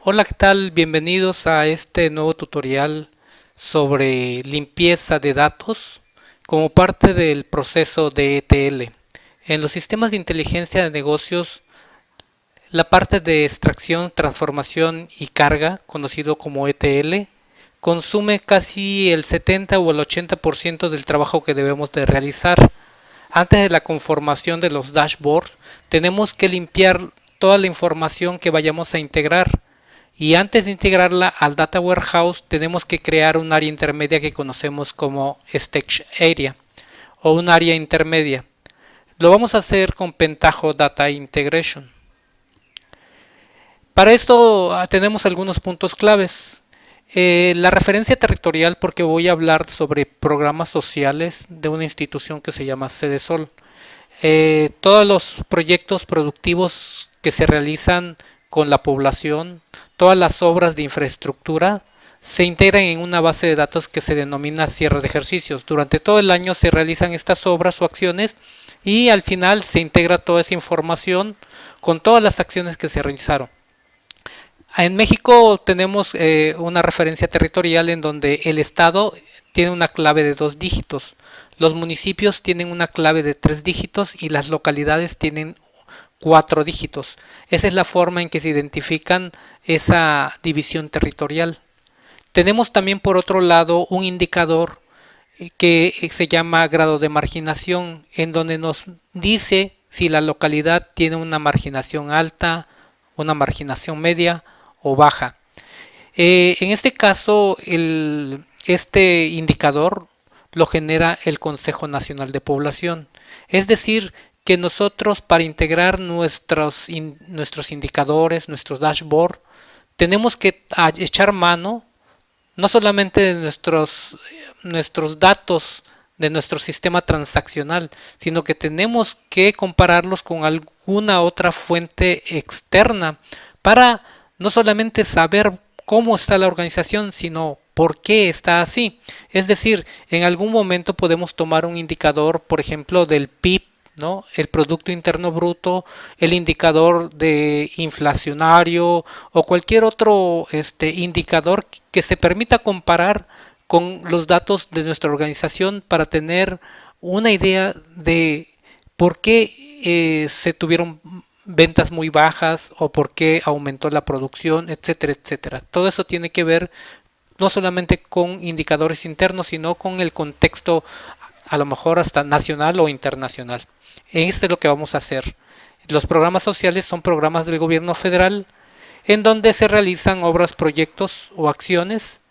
Hola, ¿qué tal? Bienvenidos a este nuevo tutorial sobre limpieza de datos como parte del proceso de ETL. En los sistemas de inteligencia de negocios, la parte de extracción, transformación y carga, conocido como ETL, consume casi el 70 o el 80% del trabajo que debemos de realizar. Antes de la conformación de los dashboards, tenemos que limpiar toda la información que vayamos a integrar. Y antes de integrarla al Data Warehouse tenemos que crear un área intermedia que conocemos como Stage Area o un área intermedia. Lo vamos a hacer con Pentaho Data Integration. Para esto tenemos algunos puntos claves. La referencia territorial, porque voy a hablar sobre programas sociales de una institución que se llama CDSOL. Todos los proyectos productivos que se realizan con la población, todas las obras de infraestructura se integran en una base de datos que se denomina cierre de ejercicios. Durante todo el año se realizan estas obras o acciones y al final se integra toda esa información con todas las acciones que se realizaron. En México tenemos una referencia territorial en donde el estado tiene una clave de 2 dígitos, los municipios tienen una clave de 3 dígitos y las localidades tienen 4 dígitos. Esa es la forma en que se identifican esa división territorial. Tenemos también por otro lado un indicador que se llama grado de marginación, en donde nos dice si la localidad tiene una marginación alta, una marginación media o baja. En este caso, este indicador lo genera el Consejo Nacional de Población. Es decir, que nosotros para integrar nuestros indicadores, nuestros dashboard, tenemos que echar mano no solamente de nuestros datos de nuestro sistema transaccional, sino que tenemos que compararlos con alguna otra fuente externa para no solamente saber cómo está la organización, sino por qué está así. Es decir, en algún momento podemos tomar un indicador, por ejemplo, del PIB, ¿no? El Producto Interno Bruto, el indicador de inflacionario o cualquier otro indicador que se permita comparar con los datos de nuestra organización para tener una idea de por qué se tuvieron ventas muy bajas o por qué aumentó la producción, etcétera, etcétera. Todo eso tiene que ver no solamente con indicadores internos, sino con el contexto a lo mejor hasta nacional o internacional. Esto es lo que vamos a hacer. Los programas sociales son programas del gobierno federal en donde se realizan obras, proyectos o acciones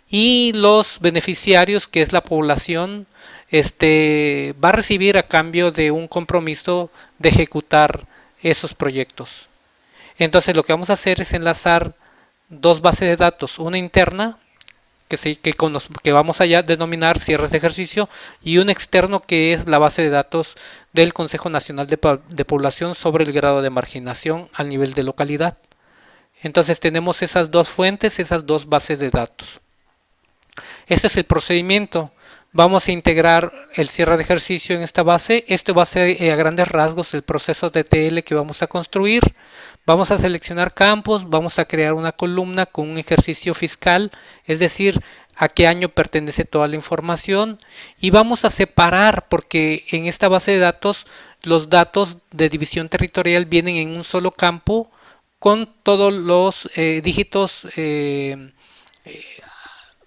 y los beneficiarios, que es la población, va a recibir a cambio de un compromiso de ejecutar esos proyectos. Entonces lo que vamos a hacer es enlazar dos bases de datos, una interna que vamos a denominar cierres de ejercicio y un externo que es la base de datos del Consejo Nacional de Población sobre el grado de marginación al nivel de localidad. Entonces tenemos esas dos fuentes, esas dos bases de datos. Este es el procedimiento. Vamos a integrar el cierre de ejercicio en esta base. Esto va a ser a grandes rasgos el proceso de ETL que vamos a construir. Vamos a seleccionar campos, vamos a crear una columna con un ejercicio fiscal, es decir, a qué año pertenece toda la información, y vamos a separar, porque en esta base de datos los datos de división territorial vienen en un solo campo con todos los dígitos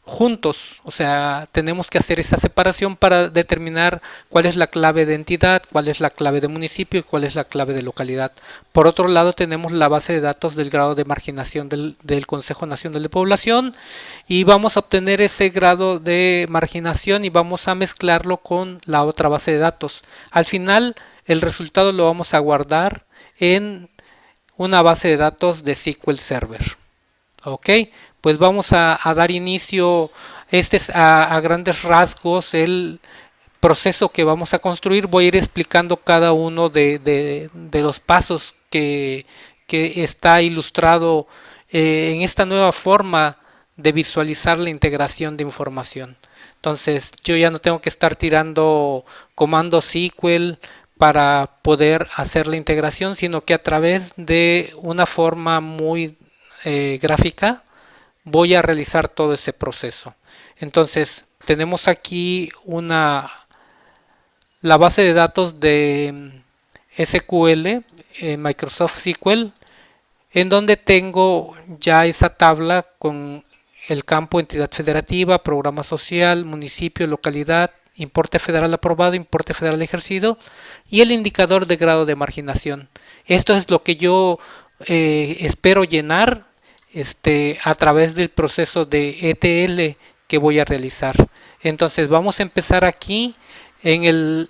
juntos. O sea, tenemos que hacer esa separación para determinar cuál es la clave de entidad, cuál es la clave de municipio y cuál es la clave de localidad. Por otro lado, tenemos la base de datos del grado de marginación del Consejo Nacional de Población y vamos a obtener ese grado de marginación y vamos a mezclarlo con la otra base de datos. Al final, el resultado lo vamos a guardar en una base de datos de SQL Server. Ok, pues vamos a dar inicio. Este es a grandes rasgos el proceso que vamos a construir. Voy a ir explicando cada uno de los pasos que está ilustrado en esta nueva forma de visualizar la integración de información. Entonces yo ya no tengo que estar tirando comandos SQL para poder hacer la integración, sino que a través de una forma muy gráfica voy a realizar todo ese proceso. Entonces tenemos aquí la base de datos de SQL, Microsoft SQL, en donde tengo ya esa tabla con el campo entidad federativa, programa social, municipio, localidad, importe federal aprobado, importe federal ejercido y el indicador de grado de marginación. Esto es lo que yo espero llenar a través del proceso de ETL que voy a realizar. Entonces vamos a empezar aquí en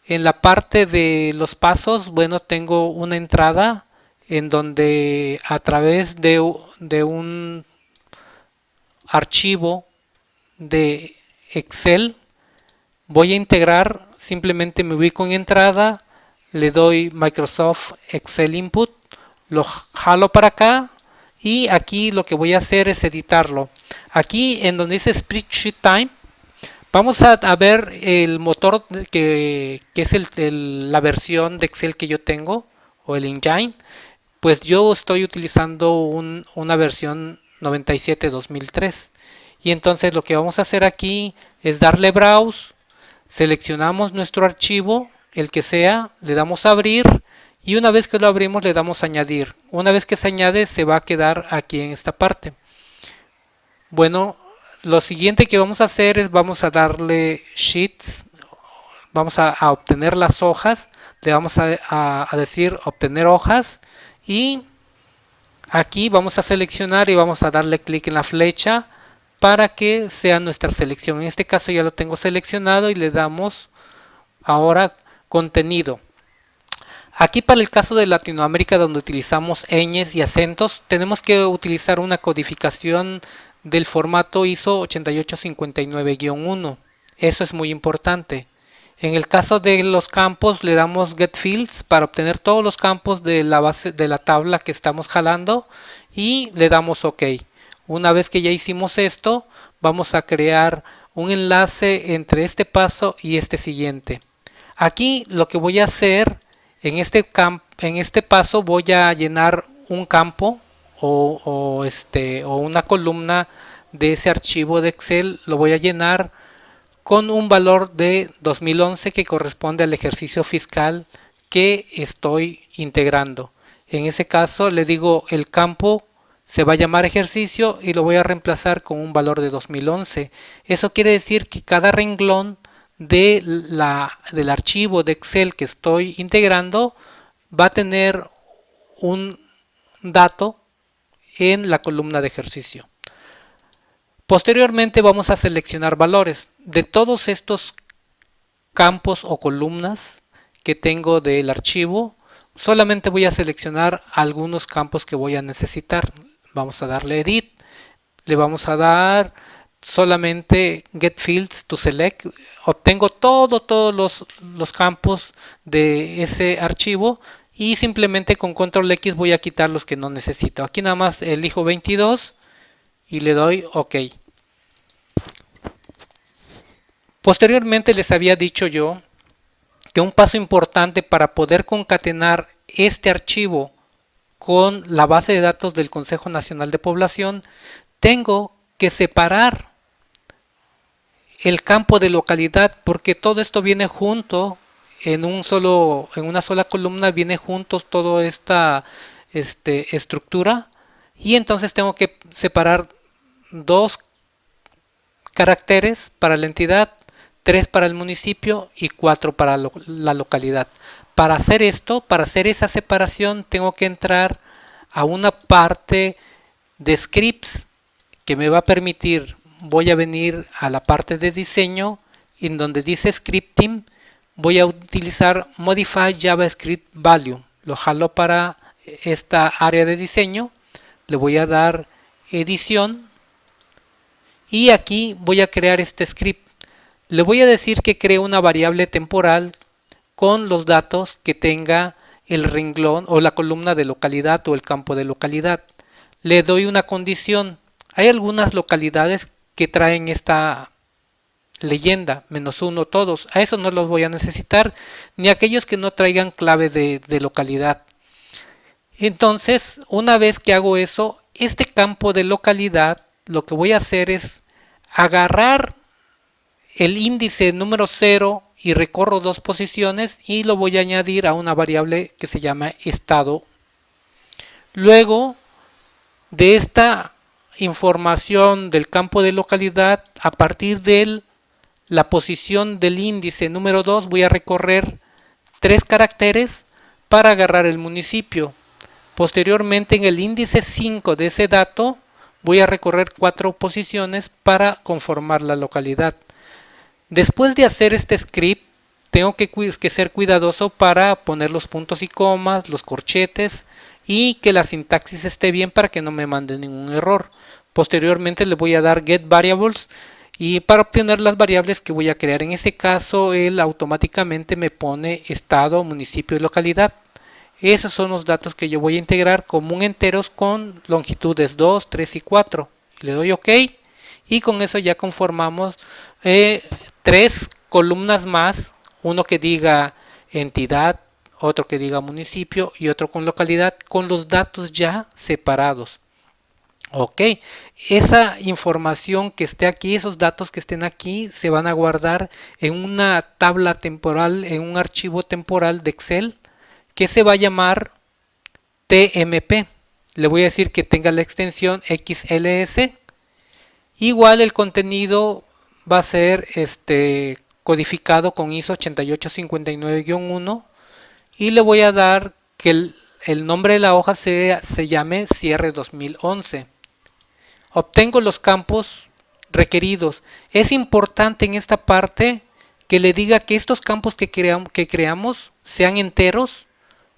la parte de los pasos. Bueno, tengo una entrada en donde a través de un archivo de Excel voy a integrar, simplemente me ubico en entrada, le doy Microsoft Excel Input, lo jalo para acá y aquí lo que voy a hacer es editarlo. Aquí en donde dice Spreadsheet Time, vamos a ver el motor que es la versión de Excel que yo tengo, o el engine. Pues yo estoy utilizando una versión 97-2003. Y entonces lo que vamos a hacer aquí es darle Browse, seleccionamos nuestro archivo, el que sea, le damos a abrir y una vez que lo abrimos le damos a añadir. Una vez que se añade se va a quedar aquí en esta parte. Bueno, lo siguiente que vamos a hacer es vamos a darle Sheets, vamos a obtener las hojas, le vamos a decir obtener hojas y aquí vamos a seleccionar y vamos a darle clic en la flecha para que sea nuestra selección. En este caso ya lo tengo seleccionado y le damos ahora contenido. Aquí para el caso de Latinoamérica, donde utilizamos ñes y acentos, tenemos que utilizar una codificación del formato ISO 8859-1. Eso es muy importante. En el caso de los campos le damos Get Fields para obtener todos los campos de la base de la tabla que estamos jalando y le damos OK. Una vez que ya hicimos esto, vamos a crear un enlace entre este paso y este siguiente. Aquí lo que voy a hacer en este paso voy a llenar un campo o una columna de ese archivo de Excel. Lo voy a llenar con un valor de 2011 que corresponde al ejercicio fiscal que estoy integrando. En ese caso le digo el campo se va a llamar ejercicio y lo voy a reemplazar con un valor de 2011. Eso quiere decir que cada renglón del archivo de Excel que estoy integrando va a tener un dato en la columna de ejercicio. Posteriormente vamos a seleccionar valores de todos estos campos o columnas que tengo del archivo. Solamente voy a seleccionar algunos campos que voy a necesitar. Vamos a darle Edit, le vamos a dar solamente Get Fields to Select. Obtengo todos los campos de ese archivo y simplemente con Control X voy a quitar los que no necesito. Aquí nada más elijo 22 y le doy OK. Posteriormente les había dicho yo que un paso importante para poder concatenar este archivo con la base de datos del Consejo Nacional de Población, tengo que separar el campo de localidad porque todo esto viene junto en una sola columna, viene juntos toda esta estructura y entonces tengo que separar 2 caracteres para la entidad, 3 para el municipio y 4 para la localidad. Para hacer esto, para hacer esa separación, tengo que entrar a una parte de scripts que me va a permitir, voy a venir a la parte de diseño, en donde dice scripting, voy a utilizar Modify JavaScript Value. Lo jalo para esta área de diseño, le voy a dar edición y aquí voy a crear este script. Le voy a decir que cree una variable temporal con los datos que tenga el renglón o la columna de localidad o el campo de localidad. Le doy una condición. Hay algunas localidades que traen esta leyenda, -1 todos. A eso no los voy a necesitar, ni aquellos que no traigan clave de localidad. Entonces, una vez que hago eso, este campo de localidad, lo que voy a hacer es agarrar el índice número 0 y recorro 2 posiciones y lo voy a añadir a una variable que se llama estado. Luego de esta información del campo de localidad, a partir de la posición del índice número 2 voy a recorrer 3 caracteres para agarrar el municipio. Posteriormente, en el índice 5 de ese dato voy a recorrer 4 posiciones para conformar la localidad. Después de hacer este script, tengo que ser cuidadoso para poner los puntos y comas, los corchetes y que la sintaxis esté bien para que no me mande ningún error. Posteriormente le voy a dar get variables y para obtener las variables que voy a crear. En ese caso, él automáticamente me pone estado, municipio y localidad. Esos son los datos que yo voy a integrar como enteros con longitudes 2, 3 y 4. Le doy OK y con eso ya conformamos 3 columnas más, uno que diga entidad, otro que diga municipio y otro con localidad, con los datos ya separados. Ok, esa información que esté aquí, esos datos que estén aquí, se van a guardar en una tabla temporal, en un archivo temporal de Excel que se va a llamar TMP. Le voy a decir que tenga la extensión XLS. Igual el contenido va a ser codificado con ISO 8859-1 y le voy a dar que el nombre de la hoja se llame cierre 2011. Obtengo los campos requeridos. Es importante en esta parte que le diga que estos campos que creamos sean enteros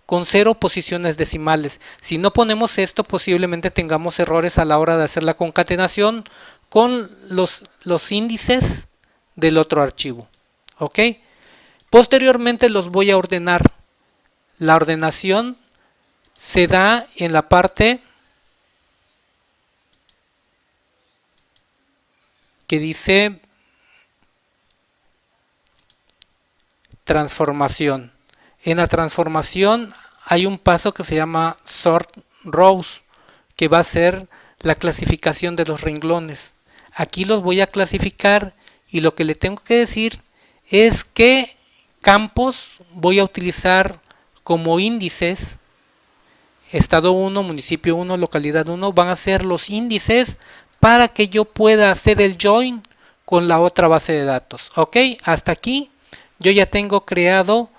con 0 posiciones decimales. Si no ponemos esto, posiblemente tengamos errores a la hora de hacer la concatenación con los índices del otro archivo. ¿Ok? Posteriormente los voy a ordenar. La ordenación se da en la parte que dice transformación. En la transformación hay un paso que se llama sort rows, que va a ser la clasificación de los renglones. Aquí los voy a clasificar y lo que le tengo que decir es que campos voy a utilizar como índices. Estado 1, municipio 1, localidad 1 van a ser los índices para que yo pueda hacer el join con la otra base de datos. Ok, hasta aquí yo ya tengo creado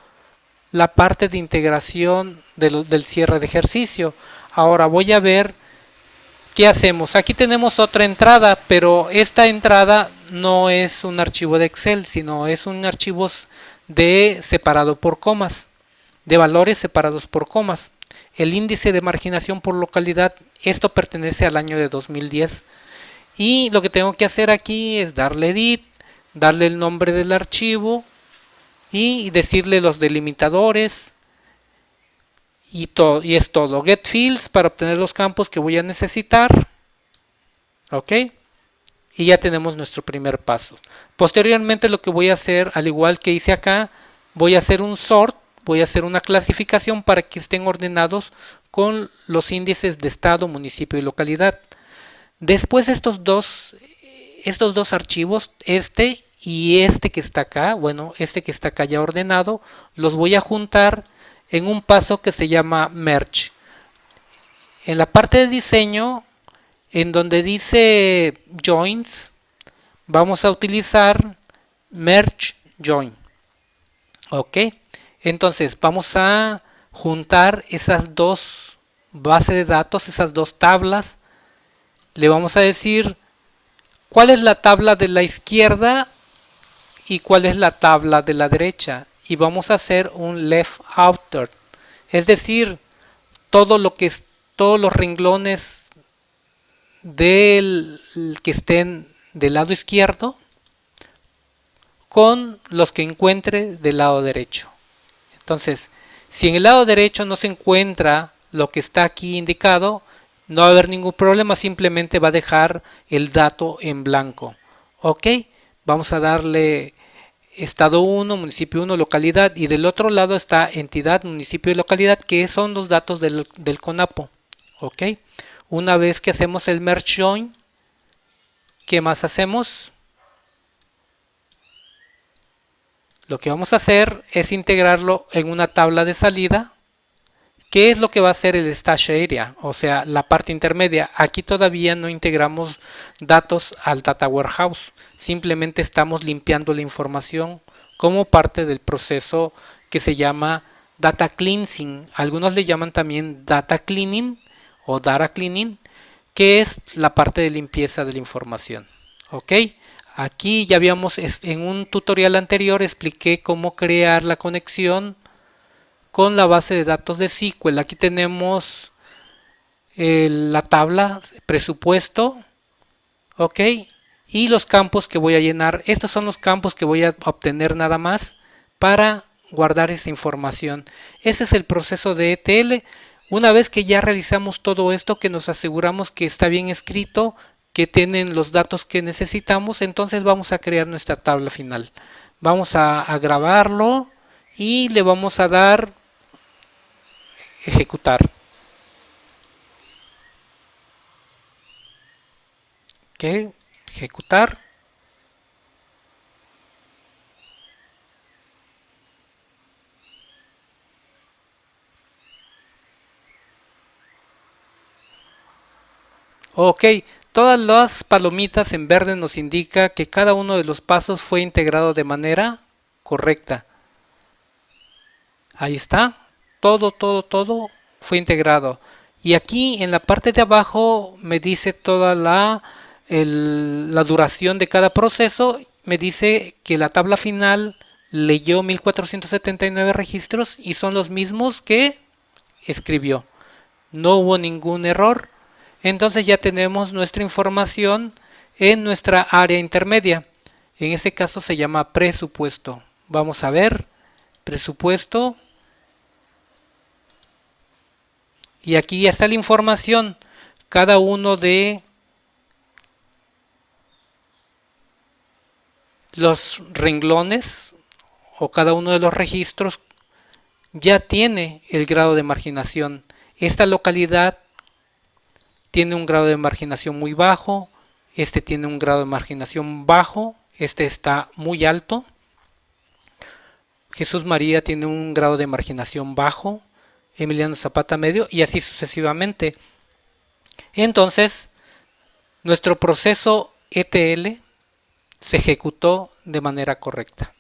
la parte de integración del cierre de ejercicio. Ahora voy a ver qué hacemos. Aquí tenemos otra entrada, pero esta entrada no es un archivo de Excel, sino es un archivo separado por comas, de valores separados por comas. El índice de marginación por localidad, esto pertenece al año de 2010. Y lo que tengo que hacer aquí es darle edit, darle el nombre del archivo y decirle los delimitadores y es todo. Get fields para obtener los campos que voy a necesitar. Ok, y ya tenemos nuestro primer paso. Posteriormente lo que voy a hacer, al igual que hice acá, voy a hacer un sort, voy a hacer una clasificación para que estén ordenados con los índices de estado, municipio y localidad. Después estos dos archivos, este y este que está acá, bueno, este que está acá ya ordenado, los voy a juntar en un paso que se llama merge. En la parte de diseño, en donde dice joins, vamos a utilizar merge join. Ok, entonces vamos a juntar esas dos bases de datos, esas dos tablas. Le vamos a decir cuál es la tabla de la izquierda y cuál es la tabla de la derecha. Y vamos a hacer un left outer. Es decir, todos los renglones que estén del lado izquierdo con los que encuentre del lado derecho. Entonces, si en el lado derecho no se encuentra lo que está aquí indicado, no va a haber ningún problema, simplemente va a dejar el dato en blanco. Ok, vamos a darle estado 1, municipio 1, localidad, y del otro lado está entidad, municipio y localidad, que son los datos del CONAPO. Ok, una vez que hacemos el merge join, ¿qué más hacemos? Lo que vamos a hacer es integrarlo en una tabla de salida. ¿Qué es lo que va a hacer el stash area? O sea, la parte intermedia. Aquí todavía no integramos datos al data warehouse. Simplemente estamos limpiando la información como parte del proceso que se llama data cleansing. Algunos le llaman también data cleaning o data cleaning, que es la parte de limpieza de la información. ¿Ok? Aquí ya habíamos, en un tutorial anterior expliqué cómo crear la conexión con la base de datos de SQL. Aquí tenemos la tabla presupuesto, ok, y los campos que voy a llenar. Estos son los campos que voy a obtener nada más para guardar esa información. Ese es el proceso de ETL. Una vez que ya realizamos todo esto, que nos aseguramos que está bien escrito, que tienen los datos que necesitamos, entonces vamos a crear nuestra tabla final. Vamos a grabarlo y le vamos a dar ejecutar. Ok, ejecutar. Ok, todas las palomitas en verde nos indica que cada uno de los pasos fue integrado de manera correcta. Ahí está, todo fue integrado. Y aquí en la parte de abajo me dice toda la duración de cada proceso. Me dice que la tabla final leyó 1479 registros y son los mismos que escribió. No hubo ningún error. Entonces ya tenemos nuestra información en nuestra área intermedia. En ese caso se llama presupuesto. Vamos a ver, presupuesto. Y aquí ya está la información. Cada uno de los renglones o cada uno de los registros ya tiene el grado de marginación. Esta localidad tiene un grado de marginación muy bajo, este tiene un grado de marginación bajo, este está muy alto. Jesús María tiene un grado de marginación bajo, Emiliano Zapata medio y así sucesivamente. Entonces, nuestro proceso ETL se ejecutó de manera correcta.